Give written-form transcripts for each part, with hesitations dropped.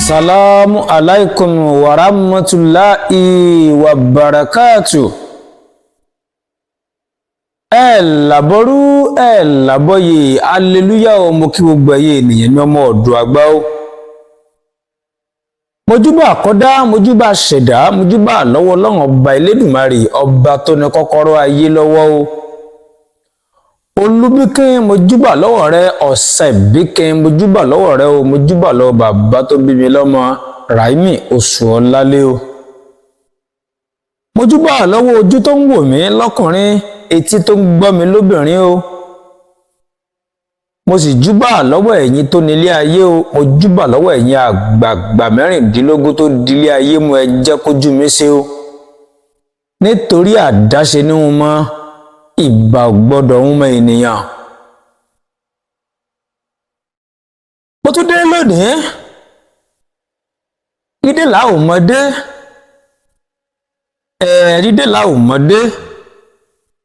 Assalamu alaikum wa rahmatullahi wa barakatuh. Laboru laboye hallelujah o mo kí gbogbo ẹ̀yin ènìyàn mi ọmọ ọ̀dọ̀ àgbà o. Mojúbà àkọ́dá, mojúbà ṣẹ̀dá, mojúbà lọ́wọ́ Ọlọ́run ọba Elédùmarè, ọba tó ní kọ́kọ́rọ́ ayé lọ́wọ́ o. Olúbíkin mojúbà lọ́wọ́ rẹ, Ọ̀sẹ̀bíkin mojúbà lọ́wọ́ rẹ o, mojúbà lọ́wọ́ bàbá tó bí mi lọ́mọ Ráímì Oṣùọlálé o. Mojúbà lọ́wọ́ ojú tó ń wò mí lọ́kùnrin, etí tó ń gbọ́ mi lóbìnrin o. Mo sì júbà lọ́wọ́ ẹ̀yin tó nílé ayé o, mo júbà lọ́wọ́ ẹ̀yin àgbààgbà mẹ́rìndínlógún tó dilé ayé mú ẹ jẹ́ kójú mi ṣe o. Nítorí àdáṣe ní wọn mọ́ ìbà gbọ́dọ̀ ń mọ ènìyàn. Mo tún dé lónìí, dídé là ò mọdé, dídé là ò mọdé,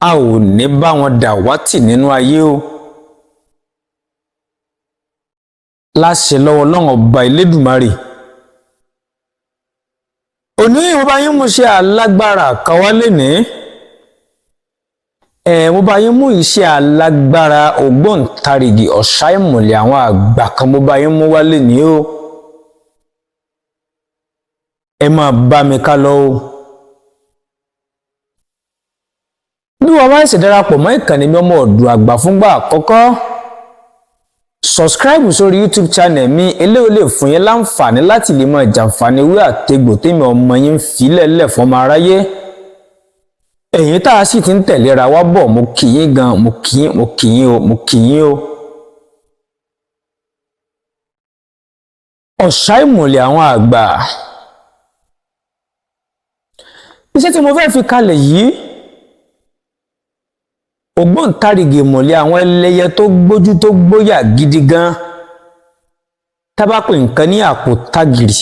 a ò ní bá wọn dàwátì nínú ayé o. Láṣẹ lọ́wọ́ Ọlọ́run ọba Elédùmarè. Òní mo bá yín mú ṣe alágbára kan wá lénìí. Mo bá yín mú iṣẹ́ alágbára ògbóǹtarìgì ọ̀ṣá ìmùlẹ̀ àwọn àgbà kan mo bá yín mú wá lénìí o. Ẹ máa bá mi ká lọ o. Bí wọ́n bá ṣe darapọ̀ mọ́ ìkànnì mi ọmọ ọ̀dọ̀ àgbà fúngbà àkọ́kọ́, subscribe sórí YouTube channel mi, eléyìí lè fún yín láǹfààní láti lè máa jàǹfààní ìwé àtegbò tèmi ọmọ yín fi lẹ́lẹ̀ fọmọ aráyé. Ẹ̀yin tá a sì ti ń tẹ̀léra wá bọ̀, mo kí yín gan, mo kí yín o. Ọ̀ṣá ìmùlẹ̀ àwọn àgbà. Iṣẹ́ tí mo fẹ́ fi kalẹ̀ yìí, ògbóǹtarìgì ìmùlẹ̀ àwọn ẹlẹ́yẹ tó gbójú tó gbóyà gidi gan. Tá bá pè nǹkan ní àkótagìrì,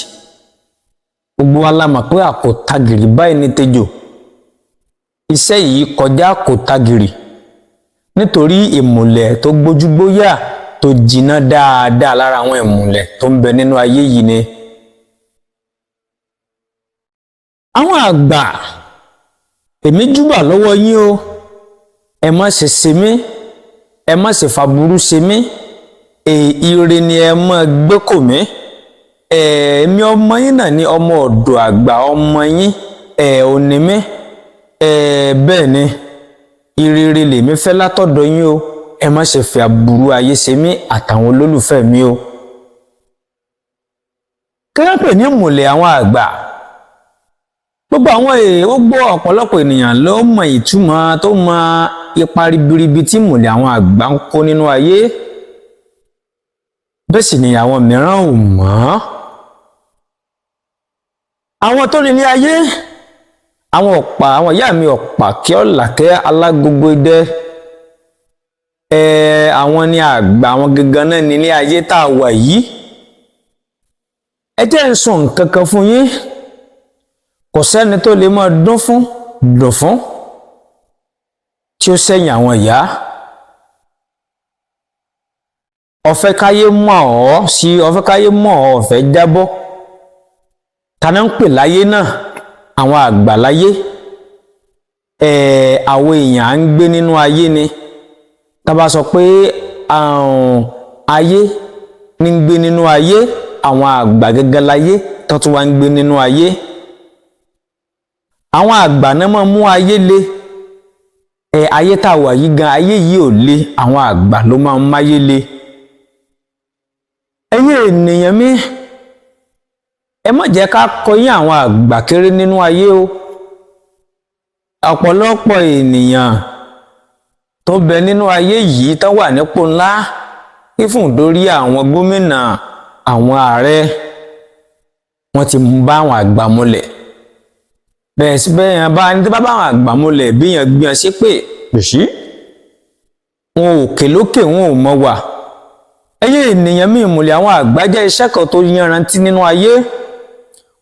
gbogbo wa la mọ̀ pé àkótagìrì báyìí ní tejò. Iṣẹ́ yìí kọjá àkótagìrì nítorí ìmùlẹ̀ tó gbójú gbóyà tó jiná dáadáa lára àwọn ìmùlẹ̀ tó ń bẹ nínú ayé yìí ni. Àwọn àgbà, èmi júbà lọ́wọ́ yín o. Ẹ má ṣe ṣe mí, ẹ má ṣe fàbúrú ṣe mí, ire ni ẹ má gbé kò mí. Èmi ọmọ yín náà ni ọmọ ọ̀dọ̀ àgbà ọmọ yín, ò ní mí. Bẹ́ẹ̀ ni, ìrere lèmi fẹ́ látọ̀dọ̀ yín o. Ẹ má ṣe fi aburú ayé ṣe mí àtàwọn olólùfẹ́ mi o. Kí ló pè ní ìmùlẹ̀ àwọn àgbà? Gbogbo àwọn gbogbo ọ̀pọ̀lọpọ̀ ènìyàn ló mọ ìtumọ̀ tó mọ ipa ribiribi tí ìmùlẹ̀ àwọn àgbà ń kó nínú ayé. Bẹ́ẹ̀ sì ni àwọn mìíràn ò mọ̀. Àwọn tó nílé ayé, àwọn ìyá mi ọ̀pá kí ọ̀làkẹ́ alágogo idẹ. Àwọn ni àgbà, àwọn gangan náà nílé ayé tá a wà yìí. Ẹ jẹ́ n sọ nǹkan kan fún yín. Kò sẹ́ni tó lè máa dùn fún tí ó sẹ́yìn àwọn ìyá. Ọ̀fẹ́ káyé mọ̀ ọ́ sí, ọ̀fẹ́ káyé mọ̀ ọ́, ọ̀fẹ́ jábọ́. Ta ni ń pè láyé náà? Àwọn àgbà láyé. Àwọn èèyàn à ń gbé nínú ayé ni. Tá bá sọ pé ayé ní ń gbé nínú ayé, àwọn àgbà gẹ́gẹ́ láyé tó tún wá ń gbé nínú ayé. Àwọn àgbà náà máa mú ayé le. Ayé tá a wà yìí gan, ayé yìí ò le, àwọn àgbà ló máa ń máyé le. Ẹ̀yin ènìyàn mi, ẹ má jẹ́ ká kọyín àwọn àgbà kéré nínú ayé o. Ọ̀pọ̀lọpọ̀ ènìyàn tó bẹ nínú ayé yìí tó wà nípò ńlá, ìfún dórí àwọn gómìnà, àwọn ààrẹ, wọ́n ti bá àwọn àgbà múlẹ̀. Bẹ́ẹ̀ sí bẹ́ẹ̀ yẹn bá ní tí bá bá àwọn àgbà múlẹ̀ bí yẹn gbìyàn sí pé pèsè wọn ò kè lókè, wọn ò mọ wà. Ẹ̀yin ènìyàn mi, ìmùlẹ̀ àwọn àgbà jẹ́ iṣẹ́ kan tó yanrantí nínú ayé.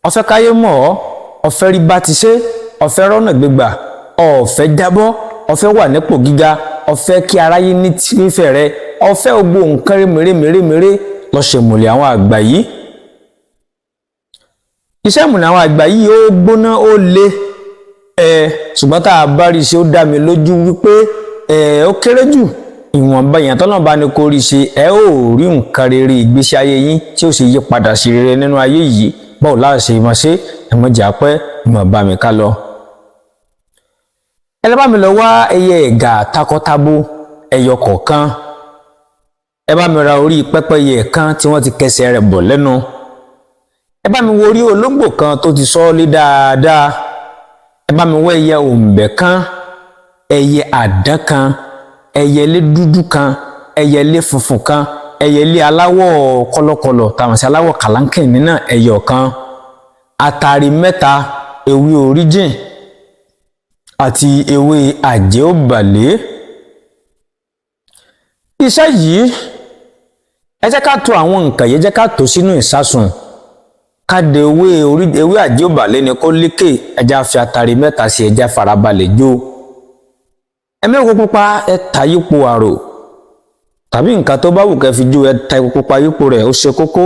Ọ̀fẹ́ káyé mọ̀ ọ́, ọ̀fẹ́ rí bá ti ṣe, ọ̀fẹ́ rọ́nà gbégbà, ọ̀fẹ́ jábọ́, ọ̀fẹ́ wà nípò gíga, ọ̀fẹ́ kí aráyé ní tìfẹ́ rẹ, ọ̀fẹ́ gbogbo nǹkan mèremère lọ ṣe ìmùlẹ̀ àwọn àgbà yìí. iṣẹ́ ìmùlẹ̀ àwọn àgbà yìí ó gbóná ó le ṣùgbọ́n tá a bá rí ṣe ó dá mi lójú wípé ó kéré jù ìwọ̀nba èèyàn tọ́lọ́run bá ní kó rí ṣe ó rí nǹkan rere ìgbésí ayé yín tí ó sì yí padà sí rere nínú ayé yìí báwo láti ṣe máa ṣe ẹ̀mọ́jà pẹ́ ìmọ̀ bá mi ká lọ. ẹ lọ bá mi lọ wá ẹyẹ ẹ̀gà takọtabo ẹyọ kọ̀ọ̀kan, ẹ bá mi ra orí pẹ́pẹ́yẹ kan tí wọ́n ti kẹsẹ̀ rẹ̀ bọ̀ lẹ́nu, ẹ bá mi wo orí ológbò kan tó ti sọ́ọ́lé dáadáa, ẹ bá mi wá ẹyẹ òǹbẹ̀ kan, ẹyẹ àdán kan, ẹyẹlé dúdú kan, ẹyẹlé funfun kan, ẹyẹlé aláwọ̀ kọ̀lọ̀kọ̀lọ̀ tàbí aláwọ̀ kàlánkìnní náà ẹyọ kan, àtàrí mẹ́ta, ewé oríjìn àti ewé àjẹ́òbàlé. Iṣẹ́ yìí ẹ jẹ́ ká tò àwọn nǹkan yìí, ẹ jẹ́ ká tò sínú ìsásùn, ká de ewé àjẹ́òbàlé ni kó lékè, ẹ jẹ́ á fi àtàrí mẹ́ta sí, ẹ jẹ́ á farabalẹ̀ jó. Ẹ̀mí epo pupa ẹ ta yípo àrò tàbí nǹkan tó bá wù kẹ́ fi jó, ẹ ta epo pupa yípo rẹ̀, ó ṣe kókó.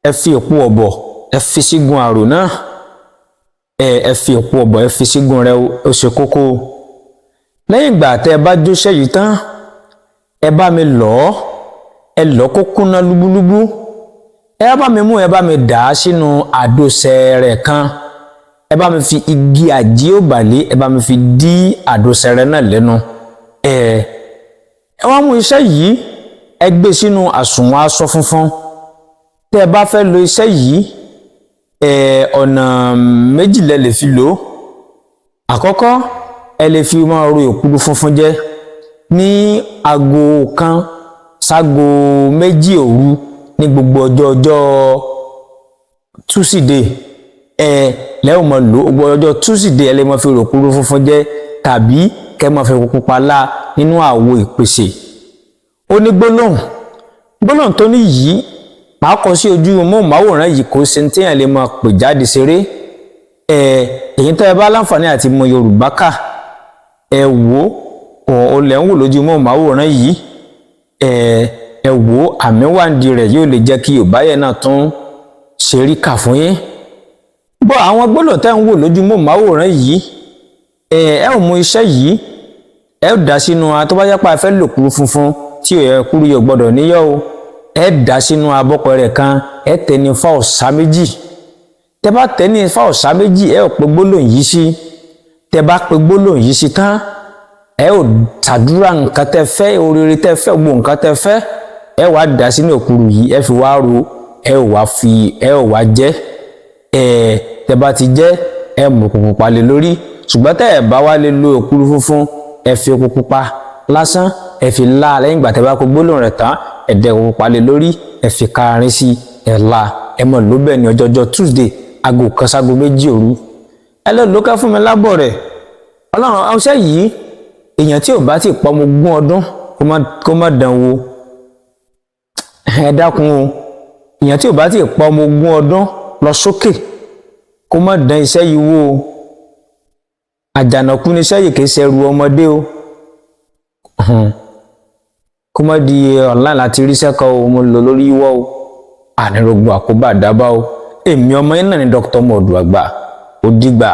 Ẹ fi epo ọ̀bọ̀ ẹ fi sígun àrò náà, ẹ fi epo ọ̀bọ̀ ẹ fi sígun rẹ̀, ó ṣe kókó. Lẹ́yìn ìgbà tẹ́ ẹ bá jó iṣẹ́ yìí tán, ẹ bá mi lọ̀ ọ́ kó kúnná lúbúlúbú, ẹ bá mi mú, ẹ bá mi dà á sínú àdó sẹ̀rẹ̀ kan, ẹ bá mi fi igi àjẹ́òbàlé ẹ bá mi fi dí àdó sẹ̀rẹ̀ náà lẹ́nu. Ẹ wá mú iṣẹ́ yìí ẹ gbé sínú àsùnwọ̀n aṣọ funfun. Tẹ́ ẹ bá fẹ́ lo iṣẹ́ yìí ọ̀nà méjì lẹ lè fi lò ó. Àkọ́kọ́ ẹ lè fi máa ro èkuru funfun jẹ ní aago kan ságo méjì òru ní gbogbo ọjọ́ túsídéé lẹ́yìn mọ̀ lò gbogbo ọjọ́ túsídéé ẹ lè máa fi ro èkuru funfun jẹ tàbí kẹ́ máa fi pupa lá nínú àwo ìpèsè. Ó ní gbólóhùn tó ní yìí máa kọ sí ojú móhùnmáwòrán yìí, kò sí téèyàn lè máa pè jáde ṣeré. Èyí tó ẹ bá láǹfààní àti mọ Yorùbá kà ẹ wò ó lẹ̀ ń wò lójú móhùnmáwòrán yìí, ẹ wò àmì wàǹdí rẹ̀ yóò lè jẹ́ kí Yorùbá yẹn náà tún ṣe rí kà fún yín. Bọ́ àwọn gbólóhùn tẹ́ ń wò lójú móhùnmáwòrán yìí ẹ ò mú iṣẹ́ yìí ẹ ò dá sínú tó bá yápa ẹ fẹ́ lò kúrú funfun tí kúrú yóò gbọ́dọ̀ níyọ̀ o, ẹ dá sínú abọ́pọ̀ rẹ̀ kan, ẹ tẹ̀ ní fá ọ̀sá méjì. Tẹ́ bá tẹ̀ ní fá ọ̀sá méjì ẹ ò pe gbólóhùn yìí sí. Tẹ́ bá pe gbólóhùn yìí sí tán ẹ ò tàdúrà nǹkan tẹ́ fẹ́, oríire tẹ́ fẹ́, gbogbo nǹkan tẹ́ fẹ́, ẹ wá dá sínú òkúrú yìí, ẹ fi wá ro, ẹ ò wá jẹ. Tẹ́ bá ti jẹ ẹ mú epo pupa lé lórí. Ṣùgbọ́n tẹ́ ẹ bá wá lè lo òkúrú funfun, ẹ fi epo pupa lásán ẹ fi lá lẹ́yìn ìgbà tẹ́ bá pe gbólóhùn rẹ̀ tán, ẹ dẹ epo pupa lé lórí, ẹ fi káàárín sí, ẹ lá, ẹ mọ̀ ló bẹ́ẹ̀ ní ọjọ́jọ́ Tuesday aago kan ságo méjì òru. Ẹ lọ lókè fún mi lábọ̀ rẹ̀. Ọlọ́run ọṣẹ́ yìí èèyàn tí ò bá ti pọ̀ ọmọ 20 ọdún kó má dán wò. Ẹ dákun o, èèyàn tí ò bá ti pọ̀ ọmọ 20 ọdún lọ sókè kó má dán iṣẹ́ yìí wò o. Àjànàkú ní iṣẹ́ yìí kì í ṣẹrù ọmọdé o. Kó má di online láti rí sẹ́kọ̀ o, mo lò lórí ìwọ́ o, ànírògbò àkóbá àdábá o. Èmi ọmọ yín náà ni Dr. Moduagba. Ó dìgbà.